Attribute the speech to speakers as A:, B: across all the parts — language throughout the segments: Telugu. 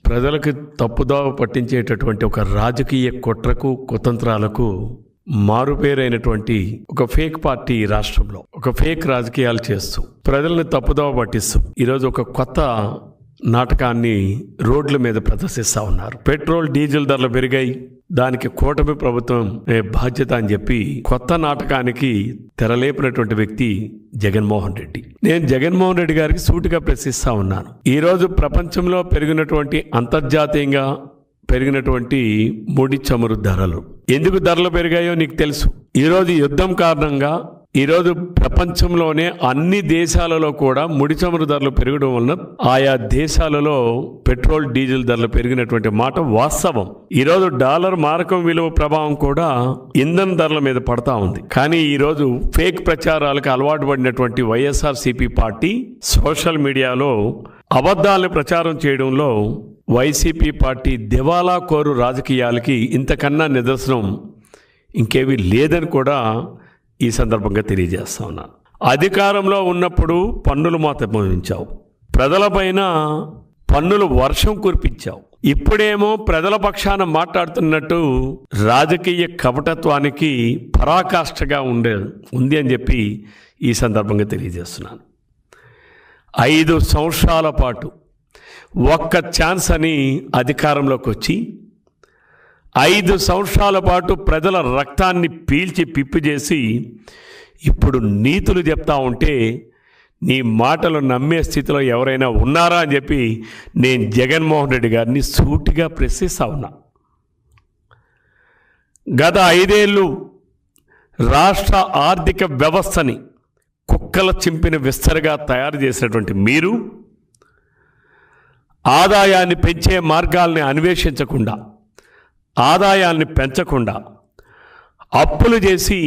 A: ప్రజలకు తప్పుదోవ పట్టించేటటువంటి ఒక రాజకీయ కుట్రకు కుతంత్రాలకు మారుపేరైనటువంటి ఒక ఫేక్ పార్టీ ఈ రాష్ట్రంలో ఒక ఫేక్ రాజకీయాలు చేస్తూ ప్రజలను తప్పుదోవ పట్టిస్తూ ఈరోజు ఒక కొత్త నాటకాన్ని రోడ్ల మీద ప్రదర్శిస్తూ ఉన్నారు. పెట్రోల్ డీజిల్ ధరలు పెరిగాయి, దానికి కూటమి ప్రభుత్వం బాధ్యత అని చెప్పి కొత్త నాటకానికి తెరలేపినటువంటి వ్యక్తి జగన్మోహన్ రెడ్డి. నేను జగన్మోహన్ రెడ్డి గారికి సూటిగా ప్రశ్నిస్తా ఉన్నాను. ఈరోజు ప్రపంచంలో పెరిగినటువంటి అంతర్జాతీయంగా పెరిగినటువంటి ముడి చమురు ధరలు ఎందుకు ధరలు పెరిగాయో నీకు తెలుసు. ఈరోజు యుద్ధం కారణంగా ఈరోజు ప్రపంచంలోనే అన్ని దేశాలలో కూడా ముడి చమురు ధరలు పెరగడం వలన ఆయా దేశాలలో పెట్రోల్ డీజిల్ ధరలు పెరిగినటువంటి మాట వాస్తవం. ఈరోజు డాలర్ మారకం విలువ ప్రభావం కూడా ఇంధన ధరల మీద పడతా ఉంది. కానీ ఈరోజు ఫేక్ ప్రచారాలకు అలవాటు పడినటువంటి వైఎస్ఆర్సీపీ పార్టీ సోషల్ మీడియాలో అబద్ధాలను ప్రచారం చేయడంలో వైసీపీ పార్టీ దివాలా కోరు రాజకీయాలకి ఇంతకన్నా నిదర్శనం ఇంకేమీ లేదని కూడా ఈ సందర్భంగా తెలియజేస్తా ఉన్నాను. అధికారంలో ఉన్నప్పుడు పన్నులు మాత్రం మోగించావు, ప్రజలపైన పన్నులు వర్షం కురిపించావు. ఇప్పుడేమో ప్రజల పక్షాన మాట్లాడుతున్నట్టు రాజకీయ కపటత్వానికి పరాకాష్ఠగా ఉంది అని చెప్పి ఈ సందర్భంగా తెలియజేస్తున్నాను. 5 సంవత్సరాల పాటు ఒక్క ఛాన్స్ అని అధికారంలోకి వచ్చి 5 సంవత్సరాల పాటు ప్రజల రక్తాన్ని పీల్చి పిప్పి చేసి ఇప్పుడు నీతులు చెప్తా ఉంటే నీ మాటలు నమ్మే స్థితిలో ఎవరైనా ఉన్నారా అని చెప్పి నేను జగన్మోహన్ రెడ్డి గారిని సూటిగా ప్రశ్నిస్తా ఉన్నా. గత 5 ఏళ్ళు రాష్ట్ర ఆర్థిక వ్యవస్థని కుక్కల చింపిన విస్తరగా తయారు చేసినటువంటి మీరు ఆదాయాన్ని పెంచే మార్గాల్ని అన్వేషించకుండా, ఆదాయాన్ని పెంచకుండా అప్పులు చేసి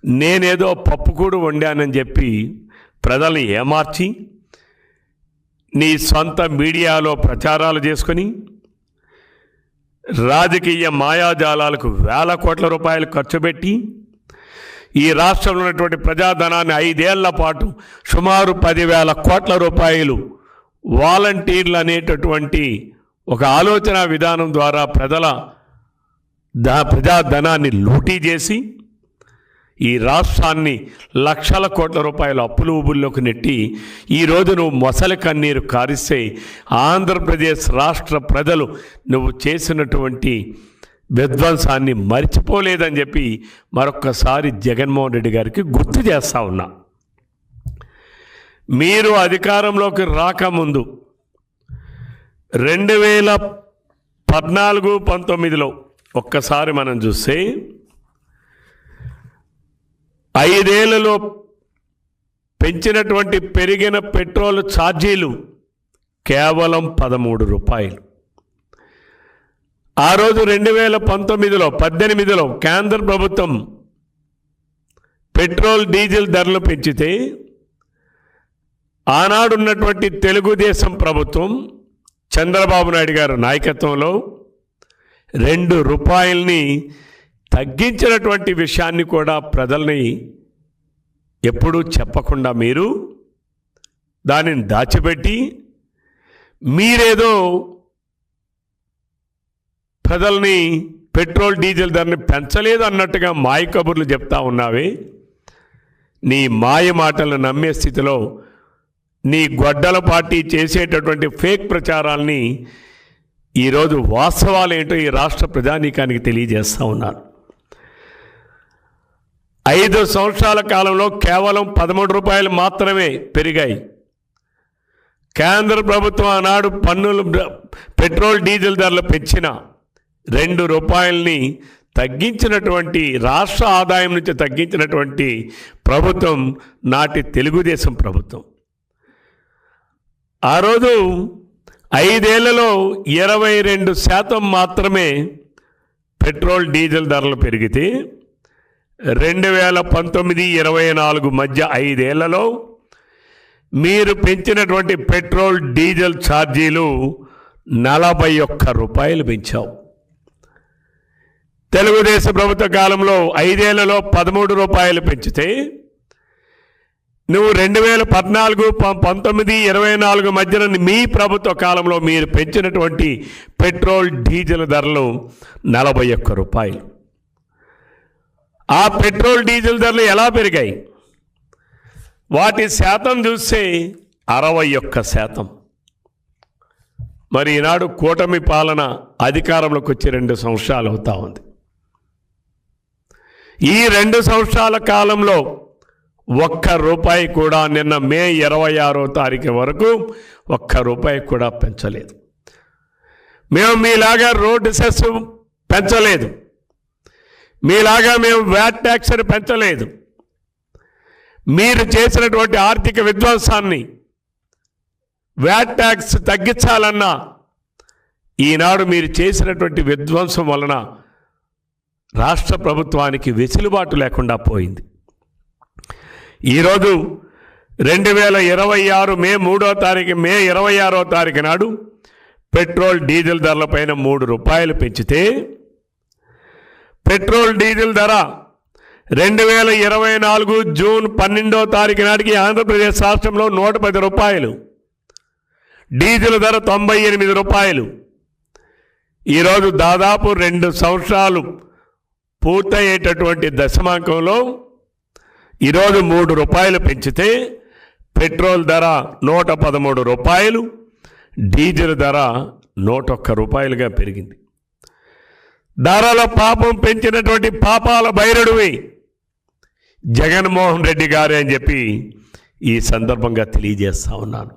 A: నేనేదో పప్పుకూడు వండానని చెప్పి ప్రజల్ని ఏమార్చి నీ సొంత మీడియాలో ప్రచారాలు చేసుకొని రాజకీయ మాయాజాలాలకు వేల కోట్ల రూపాయలు ఖర్చు పెట్టి ఈ రాష్ట్రంలో ఉన్నటువంటి ప్రజాధనాన్ని 5 ఏళ్ల పాటు సుమారు 10,000 కోట్ల రూపాయలు వాలంటీర్లు అనేటటువంటి ఒక ఆలోచన విధానం ద్వారా ప్రజాధనాన్ని లూటీ చేసి ఈ రాష్ట్రాన్ని లక్షల కోట్ల రూపాయల అప్పులు ఊబుల్లోకి నెట్టి ఈరోజు నువ్వు మొసలి కన్నీరు కారిస్తే ఆంధ్రప్రదేశ్ రాష్ట్ర ప్రజలు నువ్వు చేసినటువంటి విధ్వంసాన్ని మర్చిపోలేదని చెప్పి మరొక్కసారి జగన్మోహన్ రెడ్డి గారికి గుర్తు చేస్తా ఉన్నా. మీరు అధికారంలోకి రాకముందు 2014-19లో ఒక్కసారి మనం చూస్తే 5 ఏళ్లలో పెంచినటువంటి పెరిగిన పెట్రోల్ ఛార్జీలు కేవలం 13 రూపాయలు. ఆ రోజు 2018లో కేంద్ర ప్రభుత్వం పెట్రోల్ డీజిల్ ధరలు పెంచితే ఆనాడున్నటువంటి తెలుగుదేశం ప్రభుత్వం చంద్రబాబు నాయుడు గారి నాయకత్వంలో 2 రూపాయలని తగ్గించినటువంటి విషయాన్ని కూడా ప్రజల్ని ఎప్పుడూ చెప్పకుండా మీరు దానిని దాచిపెట్టి మీరేదో ప్రజల్ని పెట్రోల్ డీజిల్ ధరని పెంచలేదు అన్నట్టుగా మాయ కబుర్లు చెప్తా ఉన్నావే. నీ మాయ మాటలను నమ్మే స్థితిలో నీ గొడ్డల పార్టీ చేసేటటువంటి ఫేక్ ప్రచారాల్ని ఈరోజు వాస్తవాలు ఏంటో ఈ రాష్ట్ర ప్రజానీకానికి తెలియజేస్తూ ఉన్నారు. 5 సంవత్సరాల కాలంలో కేవలం 13 రూపాయలు మాత్రమే పెరిగాయి. కేంద్ర ప్రభుత్వం ఆనాడు పన్నులు పెట్రోల్ డీజిల్ ధరలు పెంచిన 2 రూపాయలని తగ్గించినటువంటి రాష్ట్ర ఆదాయం నుంచి తగ్గించినటువంటి ప్రభుత్వం నాటి తెలుగుదేశం ప్రభుత్వం. ఆ రోజు 5 ఏళ్లలో 22% మాత్రమే పెట్రోల్ డీజిల్ ధరలు పెరిగితే 2019-24 మధ్య 5 ఏళ్లలో మీరు పెంచినటువంటి పెట్రోల్ డీజిల్ ఛార్జీలు 41 రూపాయలు పెంచావు. తెలుగుదేశం ప్రభుత్వ కాలంలో 5 ఏళ్లలో 13 రూపాయలు పెంచితే నువ్వు 2014, 19, 24 మధ్యన మీ ప్రభుత్వ కాలంలో మీరు పెంచినటువంటి పెట్రోల్ డీజిల్ ధరలు 41 రూపాయలు. ఆ పెట్రోల్ డీజిల్ ధరలు ఎలా పెరిగాయి? వాటి శాతం చూస్తే 61%. మరి ఈనాడు కూటమి పాలన అధికారంలోకి వచ్చి 2 సంవత్సరాలు అవుతా ఉంది. ఈ 2 సంవత్సరాల కాలంలో ₹1 కూడా నిన్న మే 26వ తారీఖు వరకు ₹1 కూడా పెంచలేదు. మేము మీలాగా రోడ్డు సెస్ పెంచలేదు, మీలాగా మేము వ్యాట్ ట్యాక్స్ని పెంచలేదు. మీరు చేసినటువంటి ఆర్థిక విధ్వంసాన్ని వ్యాట్ ట్యాక్స్ తగ్గించాలన్నా ఈనాడు మీరు చేసినటువంటి విధ్వంసం వలన రాష్ట్ర ప్రభుత్వానికి వెసులుబాటు లేకుండా పోయింది. ఈరోజు 2026 మే 26వ తారీఖు నాడు పెట్రోల్ డీజిల్ ధరలపైన ₹3 పెంచితే పెట్రోల్ డీజిల్ ధర 2024 జూన్ 12వ తారీఖు నాటికి ఆంధ్రప్రదేశ్ రాష్ట్రంలో ₹110, డీజిల్ ధర ₹98. ఈరోజు దాదాపు 2 సంవత్సరాలు పూర్తయ్యేటటువంటి దశమాంకంలో ఈరోజు ₹3 పెంచితే పెట్రోల్ ధర ₹113, డీజిల్ ధర ₹101గా పెరిగింది. ధరల పాపం పెంచినటువంటి పాపాల బైరుడివి జగన్మోహన్ రెడ్డి గారే అని చెప్పి ఈ సందర్భంగా తెలియజేస్తా ఉన్నాను.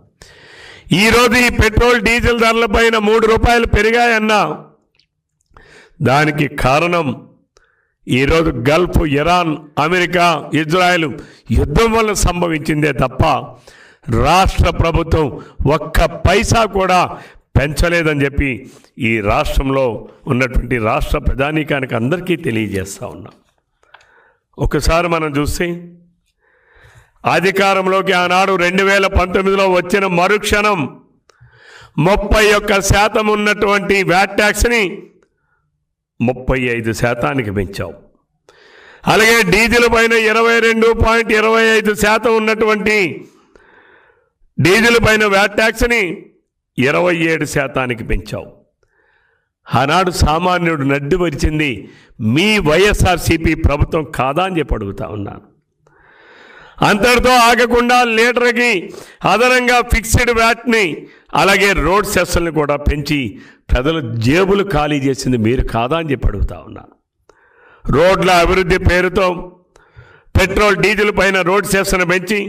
A: ఈరోజు ఈ పెట్రోల్ డీజిల్ ధరలపైన ₹3 పెరిగాయన్నా దానికి కారణం ఈరోజు గల్ఫ్, ఇరాన్, అమెరికా, ఇజ్రాయెల్ యుద్ధం వల్ల సంభవించిందే తప్ప రాష్ట్ర ప్రభుత్వం 1 పైసా కూడా పెంచలేదని చెప్పి ఈ రాష్ట్రంలో ఉన్నటువంటి రాష్ట్ర ప్రజానీకానికి అందరికీ తెలియజేస్తూ ఉన్నాం. ఒకసారి మనం చూస్తే అధికారంలోకి ఆనాడు 2019లో వచ్చిన మరుక్షణం 31% ఉన్నటువంటి వ్యాట్ ట్యాక్స్ని 35%కి పెంచావు. అలాగే డీజిల్ పైన 22.25% ఉన్నటువంటి డీజిల్ పైన వ్యాట్ ట్యాక్స్ని 27%కి పెంచావు. ఆనాడు సామాన్యుడు నడ్డి వరిచింది మీ వైఎస్ఆర్సీపీ ప్రభుత్వం కాదా అని చెప్పి అడుగుతా ఉన్నాను. అంతటితో ఆగకుండా లీటర్కి అదనంగా ఫిక్స్డ్ వ్యాట్ని అలాగే రోడ్ సెస్సుల్ని కూడా పెంచి ప్రజల జేబులు ఖాళీ చేసింది మీరు కాదా అని చెప్పి అడుగుతా ఉన్నాను. రోడ్ల అభివృద్ధి పేరుతో పెట్రోల్ డీజిల్ పైన రోడ్ సెస్సును పెంచి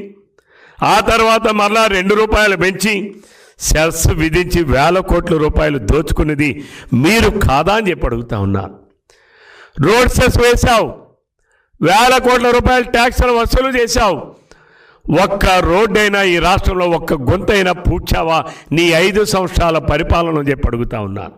A: ఆ తర్వాత మరలా ₹2 పెంచి సెస్ విధించి ₹1,000 కోట్ల దోచుకున్నది మీరు కాదా అని చెప్పి అడుగుతా ఉన్నాను. రోడ్ సెస్ వేశావు, ₹1,000 కోట్ల ట్యాక్స్ను వసూలు చేశావు. ఒక్క రోడ్డైనా ఈ రాష్ట్రంలో ఒక్క గొంతైనా పూడ్చావా నీ 5 సంవత్సరాల పరిపాలన చెప్పి అడుగుతా ఉన్నాను.